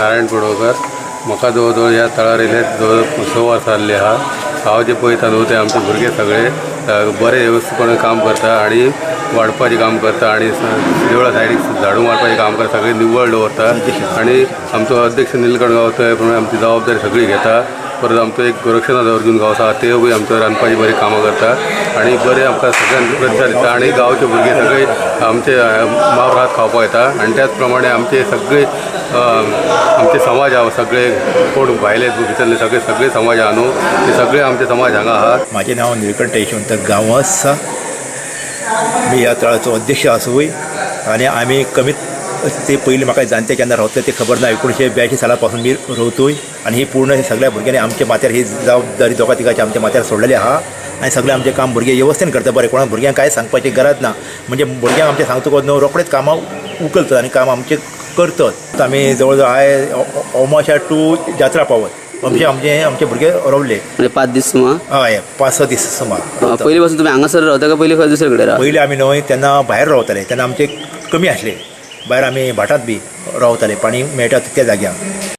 नारायण पडवकर. म्हाका जवळ जवळ ह्या तळार येयले जवळ 6 वर्सां जाल्ली आहा. हांव जे पळयता न्हू ते आमचे भुरगे सगळे बरे वेवस्थीतपणान काम करता आणि वाडपाचें काम करता आणि देवळा सायडीक झाडू मारपाचें काम करता, सगळे निवळ दवरता. आणि आमचो अध्यक्ष निलकंठ गांवकर ते प्रमाणे आमची जबाबदारी सगळी घेता. परत आमचो एक गोरक्षनाथ अर्जुन गांव आसा ते बी आमच्या रांदपाची बरी कामां करता आणि बरे आमकां सगळ्यांक प्रतिसाद दिता. आणि गांवचे भुरगे सगळे आमचे महाभारत खावपाक येता आणि त्याच प्रमाणे आमचे सगळे आमचे समाज आहा सगळे कोण भायले भितरले सगळे समाज आहा न्हू ते सगळे आमचे समाज हांगा आहात. माझे नाव निलकंठ यशवंत गांवस आसा. मी ह्या तळाचो अध्यक्ष आसूय आणि आमी कमीत ते पयलीं म्हाका जाणटे केन्ना रावतले ते खबर ना. 1982 साला पासून मी रावतोय आणि ही पूर्ण सगळ्या भुरग्यांनी आमच्या माथ्यार ही जबाबदारी दोगा तिगाची आमच्या माथ्यार सोडलेली आहा आणि सगळे आमचे काम भुरगे व्यवस्थेन करता बरें. कोणाक भुरग्यांक कांय सांगपाची गरज ना. म्हणजे भुरग्यांक आमचे सांगतको न्हू रोखडेच कामां उखलतात आणि काम आमचे करतात. आमी जवळ जवळ आय अमाशा टू जात्रा पावत आमचे भुरगे रावले म्हणजे 5 दीस सुमार. हय 5-6 दीस सुमार. पयलीं पासून तुम्ही हांगासर रावता का पयलीं खंय दुसरे कडेन रावता? पयलीं आमी न्हय तेन्ना भायर रावताले तेन्ना आमचे कमी आसले. भायर आमी भाटांत बी रावताले पाणी मेळटा त्या जाग्यार.